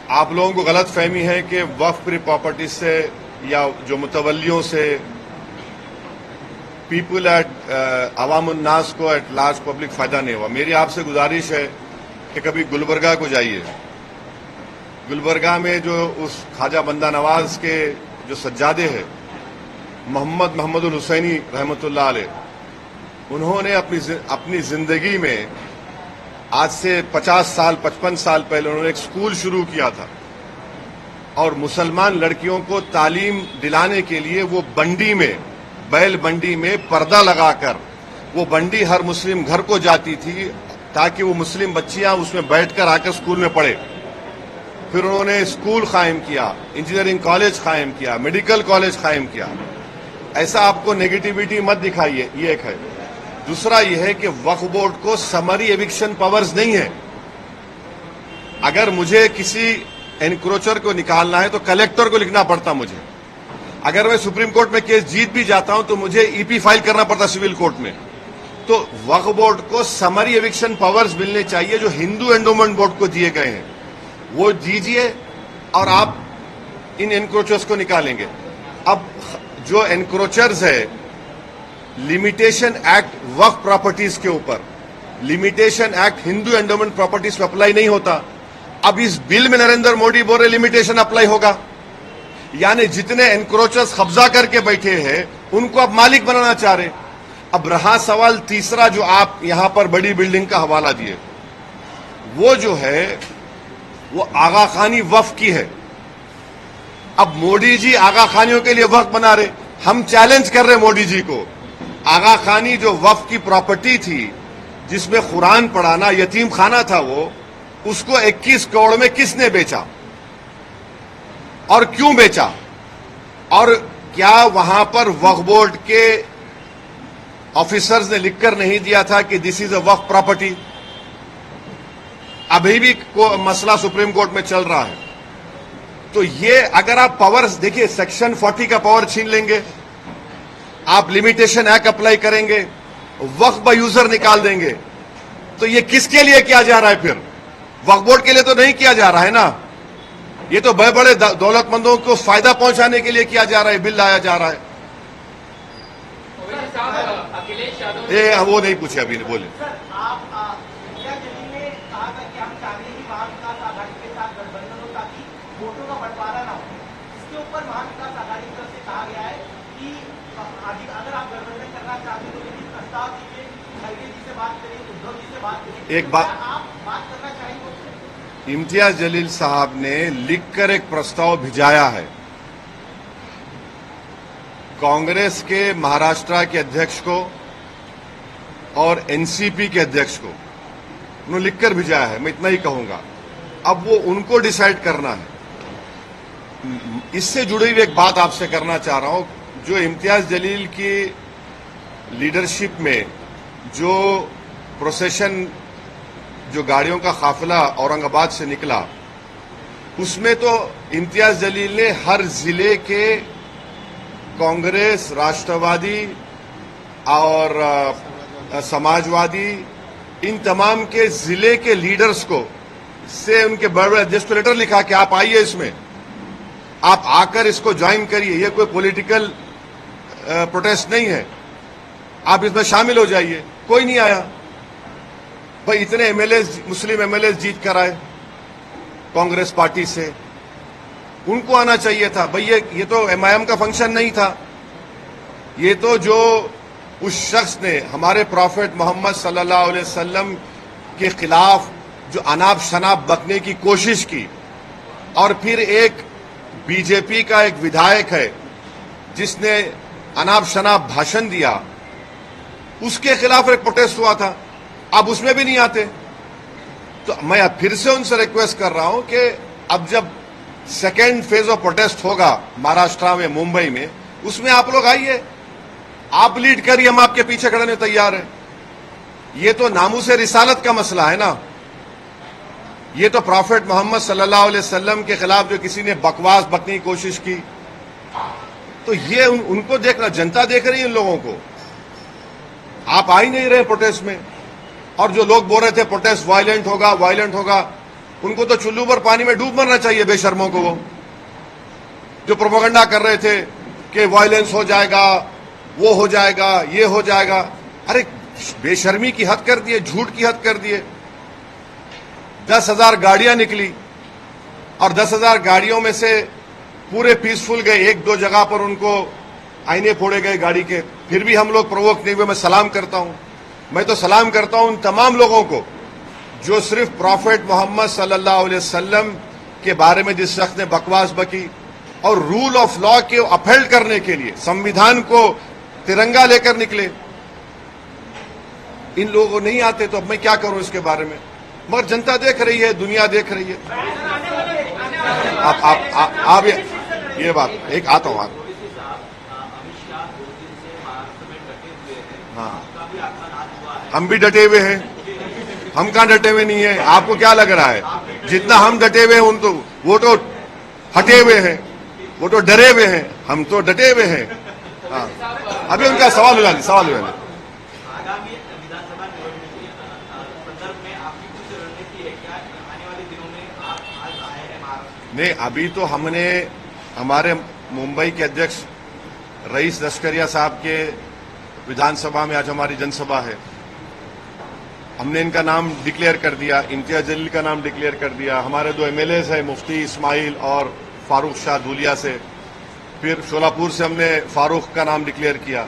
आप लोगों को गलत फहमी है कि वक्फ प्रॉपर्टी से या जो मुतवल्लियों से पीपल अवामुन्नास को एट लार्ज पब्लिक फायदा नहीं हुआ। मेरी आपसे गुजारिश है कि कभी गुलबर्गा को जाइए। गुलबर्गा में जो उस ख्वाजा बंदा नवाज के जो सज्जादे हैं मोहम्मदुल हुसैनी रहमतुल्लाह अलैह, उन्होंने अपनी जिंदगी में आज से 50 साल 55 साल पहले उन्होंने एक स्कूल शुरू किया था और मुसलमान लड़कियों को तालीम दिलाने के लिए वो बंडी में, बैल बंडी में पर्दा लगाकर वो बंडी हर मुस्लिम घर को जाती थी ताकि वो मुस्लिम बच्चियां उसमें बैठकर आकर स्कूल में पढ़े। फिर उन्होंने स्कूल कायम किया, इंजीनियरिंग कॉलेज कायम किया, मेडिकल कॉलेज कायम किया। ऐसा आपको नेगेटिविटी मत दिखाइए, ये एक है। दूसरा यह है कि वक्फ बोर्ड को समरी एविक्शन पावर्स नहीं है। अगर मुझे किसी एनक्रोचर को निकालना है तो कलेक्टर को लिखना पड़ता मुझे। अगर मैं सुप्रीम कोर्ट में केस जीत भी जाता हूं तो मुझे ईपी फाइल करना पड़ता सिविल कोर्ट में। तो वक्फ बोर्ड को समरी एविक्शन पावर्स मिलने चाहिए जो हिंदू एंडोमेंट बोर्ड को दिए गए हैं, वो दीजिए और आप इन एनक्रोचर्स को निकालेंगे। अब जो एनक्रोचर्स है, लिमिटेशन एक्ट वक्फ प्रॉपर्टीज के ऊपर, limitation act Hindu endowment properties पे अप्लाई नहीं होता। अब इस बिल में नरेंद्र मोदी बोल रहे लिमिटेशन अप्लाई होगा, यानी जितने एनक्रोचर्स कब्जा करके बैठे हैं उनको अब मालिक बनाना चाह रहे। अब रहा सवाल तीसरा जो आप यहां पर बड़ी बिल्डिंग का हवाला दिए, वो जो है वो आगा खानी वक्फ की है। अब मोदी जी आगा खानियों के लिए वक्फ बना रहे। हम चैलेंज कर रहे मोदी जी को, आगा खानी जो वक्फ की प्रॉपर्टी थी जिसमें कुरान पढ़ाना, यतीम खाना था, वो उसको 21 करोड़ में किसने बेचा और क्यों बेचा? और क्या वहां पर वक्फ बोर्ड के ऑफिसर्स ने लिखकर नहीं दिया था कि this is a Waqf property? अभी भी मसला सुप्रीम कोर्ट में चल रहा है। तो ये अगर आप पावर्स देखिए, सेक्शन 40 का पावर छीन लेंगे, आप लिमिटेशन एक्ट अप्लाई करेंगे, वक्फ बाय यूजर निकाल देंगे, तो ये किसके लिए किया जा रहा है? फिर वक्फ बोर्ड के लिए तो नहीं किया जा रहा है ना। ये तो बड़े बड़े दौलतमंदों को फायदा पहुंचाने के लिए किया जा रहा है, बिल लाया जा रहा है। ये वो नहीं पूछे अभी, बोले। एक बात करना चाहेंगे, इम्तियाज जलील साहब ने लिखकर एक प्रस्ताव भिजाया है कांग्रेस के महाराष्ट्र के अध्यक्ष को और एनसीपी के अध्यक्ष को, उन्होंने लिखकर भिजाया है। मैं इतना ही कहूंगा, अब वो उनको डिसाइड करना है। इससे जुड़ी हुई एक बात आपसे करना चाह रहा हूं, जो इम्तियाज जलील की लीडरशिप में जो प्रोसेशन, जो गाड़ियों का काफिला औरंगाबाद से निकला, उसमें तो इम्तियाज जलील ने हर जिले के कांग्रेस, राष्ट्रवादी और समाजवादी, इन तमाम के जिले के लीडर्स को से उनके बड़े बड़े अध्यक्ष को लेटर लिखा कि आप आइए, इसमें आप आकर इसको ज्वाइन करिए। ये कोई पॉलिटिकल प्रोटेस्ट नहीं है, आप इसमें शामिल हो जाइए। कोई नहीं आया। भाई इतने एमएलए, मुस्लिम एमएलए जीत कर आए कांग्रेस पार्टी से, उनको आना चाहिए था। भाई ये तो एमआईएम का फंक्शन नहीं था। ये तो जो उस शख्स ने हमारे प्रॉफेट मोहम्मद सल्लल्लाहु अलैहि वसल्लम के खिलाफ जो अनाप शनाप बकने की कोशिश की, और फिर एक बीजेपी का एक विधायक है जिसने अनाप शनाप भाषण दिया, उसके खिलाफ एक प्रोटेस्ट हुआ था। अब उसमें भी नहीं आते। तो मैं फिर से उनसे रिक्वेस्ट कर रहा हूं कि अब जब सेकेंड फेज ऑफ प्रोटेस्ट होगा महाराष्ट्र में, मुंबई में, उसमें आप लोग आइए, आप लीड करिए, हम आपके पीछे खड़े तैयार हैं। ये तो नामूस रिसालत का मसला है ना। ये तो प्रॉफेट मोहम्मद सल्लल्लाहु अलैहि वसल्लम के खिलाफ जो किसी ने बकवास बकने की कोशिश की, तो ये उनको देखना, जनता देख रही है इन लोगों को। आप आ ही नहीं रहे प्रोटेस्ट में। और जो लोग बोल रहे थे प्रोटेस्ट वायलेंट होगा, उनको तो चुल्लू पर पानी में डूब मरना चाहिए बेशर्मों को। वो जो प्रोपेगेंडा कर रहे थे कि वायलेंस हो जाएगा, वो हो जाएगा, ये हो जाएगा, अरे बेशर्मी की हद कर दिए, झूठ की हद कर दिए। 10,000 गाड़ियां निकली और 10,000 गाड़ियों में से पूरे पीसफुल गए, एक दो जगह पर उनको आईने फोड़े गए गाड़ी के, फिर भी हम लोग प्रोवोक नहीं हुए। मैं सलाम करता हूं, मैं तो सलाम करता हूं उन तमाम लोगों को जो सिर्फ प्रॉफेट मोहम्मद सल्लल्लाहु अलैहि वसल्लम के बारे में जिस शख्स ने बकवास बकी और रूल ऑफ लॉ के अपहेल्ड करने के लिए संविधान को तिरंगा लेकर निकले। इन लोगों को नहीं आते तो अब मैं क्या करूं इसके बारे में, मगर जनता देख रही है, दुनिया देख रही है। आप ये बात एक आता हूं। हाँ, हम भी डटे हुए हैं, हम कहां डटे हुए नहीं है? आपको क्या लग रहा है? जितना हम डटे हुए हैं उन तो वो तो हटे हुए हैं, वो तो डरे हुए हैं, हम तो डटे हुए हैं। हाँ, अभी उनका सवाल हो जाए, सवाल हो जाए। नहीं, अभी तो हमने हमारे मुंबई के अध्यक्ष रईस लश्करिया साहब के विधानसभा में आज हमारी जनसभा है, हमने इनका नाम डिक्लेयर कर दिया, इम्तियाज जलील का नाम डिक्लेयर कर दिया। हमारे 2 MLAs हैं, मुफ्ती इस्माइल और फारूक शाह धूलिया से, फिर शोलापुर से हमने फारूक का नाम डिक्लेयर किया,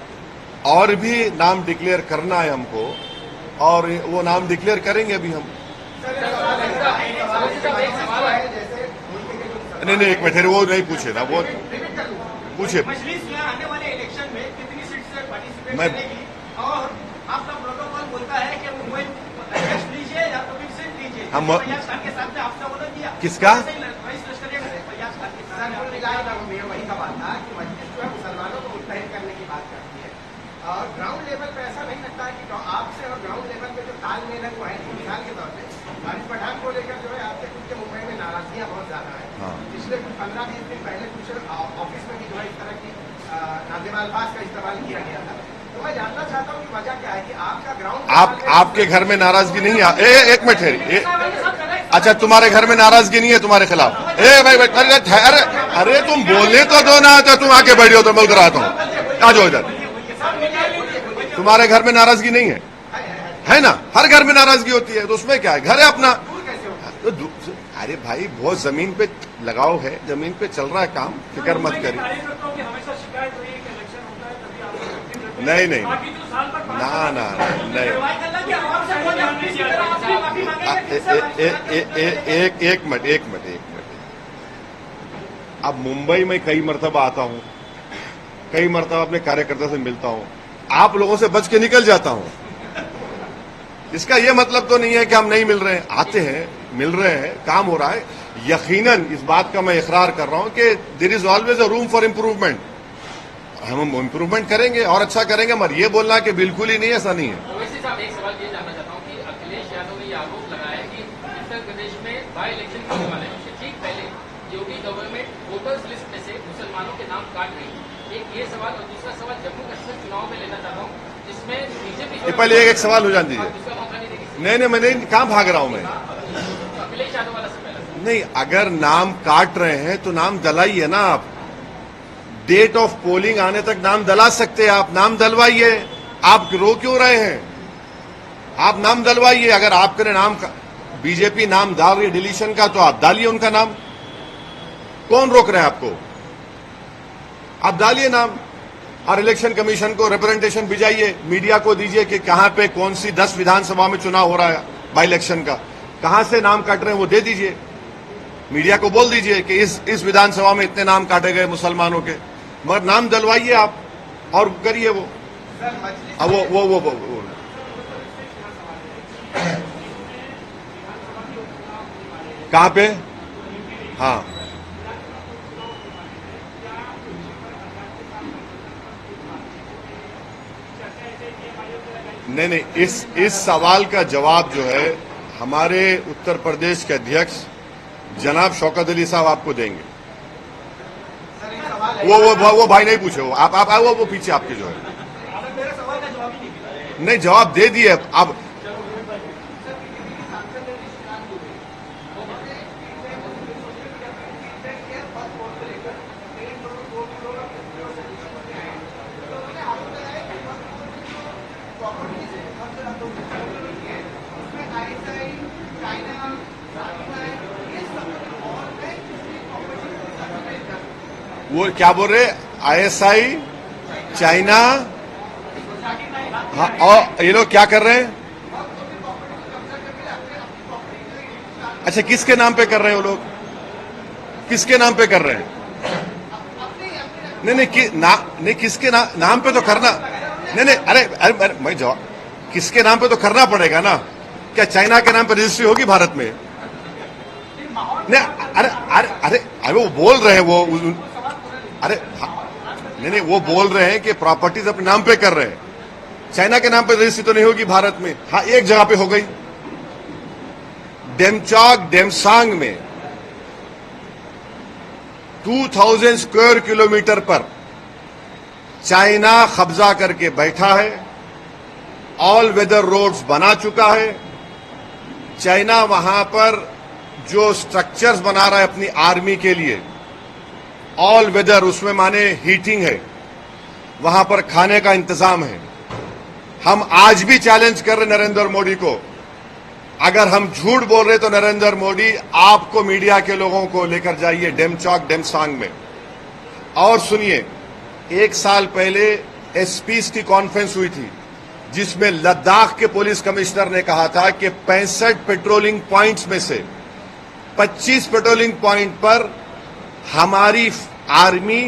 और भी नाम डिक्लेयर करना है हमको, और वो नाम डिक्लेयर करेंगे अभी हम। नहीं, एक मिनट, वो नहीं पूछे ना, वो पूछे। आने वाले इलेक्शन में कितनी सीट से पार्टिसिपेट करेगी, और आपका प्रोटोकॉल बोलता है कि मुंबई अध्यक्ष लीजिए या तो फिर सीट लीजिए। हम फैयाज खान के साथ आपने बोला दिया किसका? रईस लश्करिया फैयाज खान के साथ वही का बात था कि मस्जिद जो है मुसलमानों को मुत्तहिद करने की बात करती है, और ग्राउंड लेवल पर ऐसा नहीं लगता है कि आपसे और ग्राउंड लेवल पे जो तालमेल है वो है। मिसाल के तौर पर हारिस पठान को लेकर जो है आपके खुद के मुंबई में नाराजगियां बहुत ज्यादा है। पिछले कुछ 15-20 दिन पहले कुछ ऑफिस में भी जो है इस तरह की नाज़िम अल्फाज का इस्तेमाल किया गया था। तो मैं जानना चाहता हूँ कि वजह क्या है कि आपका ग्राउंड आपके घर में नाराजगी नहीं है? एक मिनट है, अच्छा तुम्हारे घर में नाराजगी नहीं है तुम्हारे खिलाफ? भाई अरे तुम बोलने तो दो ना, तो तुम आके बैठे हो तो मैं उधर आता हूँ, आ जाओ इधर। तुम्हारे घर में नाराजगी नहीं है ना? हर घर में नाराजगी होती है, तो उसमें क्या है, घर है अपना। तो अरे भाई बहुत जमीन पे लगाव है, जमीन पे चल रहा है काम, फिक्र मत करिए। नहीं, नहीं, ना, नहीं। एक मिनट। अब मुंबई में कई मरतबा आता हूं, कई मरतबा अपने कार्यकर्ता से मिलता हूं, आप लोगों से बच के निकल जाता हूं। इसका यह मतलब तो नहीं है कि हम नहीं मिल रहे हैं, आते हैं, मिल रहे हैं, काम हो रहा है। यकीनन इस बात का मैं इकरार कर रहा हूं कि there is always a room for improvement. हम इम्प्रूवमेंट करेंगे और अच्छा करेंगे, मगर ये बोलना कि बिल्कुल ही नहीं, ऐसा नहीं है। ओवैसी साहब, एक सवाल ये जानना चाहता हूँ कि अखिलेश यादव ने ये आरोप लगाया है कि उत्तर प्रदेश में बाई इलेक्शन होने वाले हैं, उससे ठीक पहले योगी गवर्नमेंट वोटर्स लिस्ट में से मुसलमानों के नाम काट रही है। एक ये सवाल, और दूसरा सवाल जम्मू कश्मीर चुनाव में लेना चाहता हूँ, जिसमें बीजेपी पहले एक सवाल हो जाने दीजिए। नहीं, मैं नहीं, कहां भाग रहा हूं मैं? अखिलेश यादव वाला सवाल नहीं, अगर नाम काट रहे हैं तो नाम दलाइए ना। आप डेट ऑफ पोलिंग आने तक नाम दला सकते हैं, आप नाम दलवाइए। आप रो क्यों रहे हैं? आप नाम दलवाइए। अगर आपके नाम का बीजेपी नाम डाल रही है डिलीशन का, तो आप डालिए उनका नाम, कौन रोक रहे हैं आपको? आप डालिए नाम, और इलेक्शन कमीशन को रिप्रेजेंटेशन भिजाइए, मीडिया को दीजिए कि कहां पे कौन सी 10 विधानसभा में चुनाव हो रहा है बाई इलेक्शन का, कहां से नाम काट रहे हैं वो दे दीजिए। मीडिया को बोल दीजिए कि इस विधानसभा में इतने नाम काटे गए मुसलमानों के, मगर नाम दलवाइए आप और करिए वो। अब वो कहां पे? हाँ, नहीं, इस सवाल का जवाब जो है हमारे उत्तर प्रदेश के अध्यक्ष जनाब शौकत अली साहब आपको देंगे। वो भाई नहीं पूछे, वो आप वो पीछे आपके जो है नहीं, जवाब दे दिए। अब वो क्या बोल रहे, ISI, चाइना, हाँ, और ये लोग क्या कर रहे हैं? अच्छा, किसके नाम पे कर रहे हैं वो लोग? किसके नाम पे कर रहे हैं? नहीं, किसके नाम पे तो करना, नहीं, अरे मैं जवाब, किसके नाम पे तो करना पड़ेगा ना। क्या चाइना के नाम पे रजिस्ट्री होगी भारत में? नहीं, अरे वो बोल रहे हैं, वो अरे नहीं, वो बोल रहे हैं कि प्रॉपर्टीज अपने नाम पे कर रहे हैं, चाइना के नाम पे रजिस्ट्री तो नहीं होगी भारत में। हाँ, एक जगह पे हो गई, डेमचौक डेमसांग में 2000 स्क्वायर किलोमीटर पर चाइना कब्जा करके बैठा है, ऑल वेदर रोड्स बना चुका है। चाइना वहां पर जो स्ट्रक्चर्स बना रहा है अपनी आर्मी के लिए, ऑल वेदर, उसमें माने हीटिंग है, वहां पर खाने का इंतजाम है। हम आज भी चैलेंज कर रहे नरेंद्र मोदी को, अगर हम झूठ बोल रहे तो नरेंद्र मोदी आपको, मीडिया के लोगों को लेकर जाइए डेमचौक डेमसांग में और सुनिए। 1 साल पहले एसपीज की कॉन्फ्रेंस हुई थी जिसमें लद्दाख के पुलिस कमिश्नर ने कहा था कि 65 पेट्रोलिंग पॉइंट्स में से 25 पेट्रोलिंग पॉइंट पर हमारी आर्मी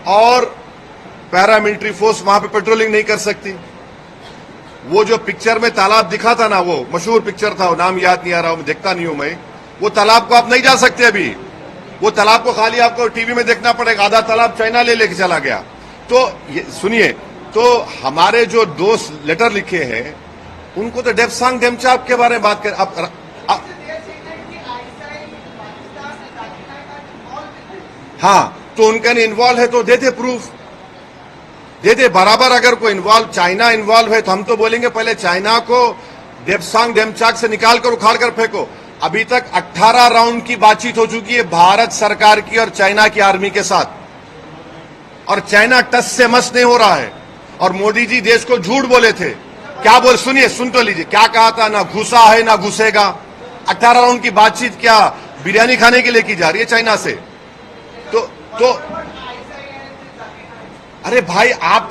और पैरामिलिट्री फोर्स वहां पे पेट्रोलिंग नहीं कर सकती। वो जो पिक्चर में तालाब दिखा था ना, वो मशहूर पिक्चर था, वो नाम याद नहीं आ रहा, मैं देखता नहीं हूं मैं, वो तालाब को आप नहीं जा सकते अभी। वो तालाब को खाली आपको टीवी में देखना पड़ेगा, आधा तालाब चाइना ले लेके चला गया। तो ये सुनिए, तो हमारे जो दोस्त लेटर लिखे हैं उनको तो डेमसांग डेमचौक के बारे में बात कर, अब हाँ, तो उनका इन्वॉल्व है तो देते प्रूफ, देते बराबर। अगर कोई इन्वॉल्व, चाइना इन्वॉल्व है तो हम तो बोलेंगे पहले चाइना को डेमसांग डेमचौक से निकाल कर उखाड़ कर फेंको। अभी तक 18 राउंड की बातचीत हो चुकी है भारत सरकार की और चाइना की आर्मी के साथ, और चाइना टस से मस नहीं हो रहा है। और मोदी जी देश को झूठ बोले थे, क्या बोल, सुनिए, सुन तो लीजिए, क्या कहा था, ना घुसा है ना घुसेगा। 18 राउंड की बातचीत क्या बिरयानी खाने के लिए की जा रही है चाइना से? तो अरे भाई, आप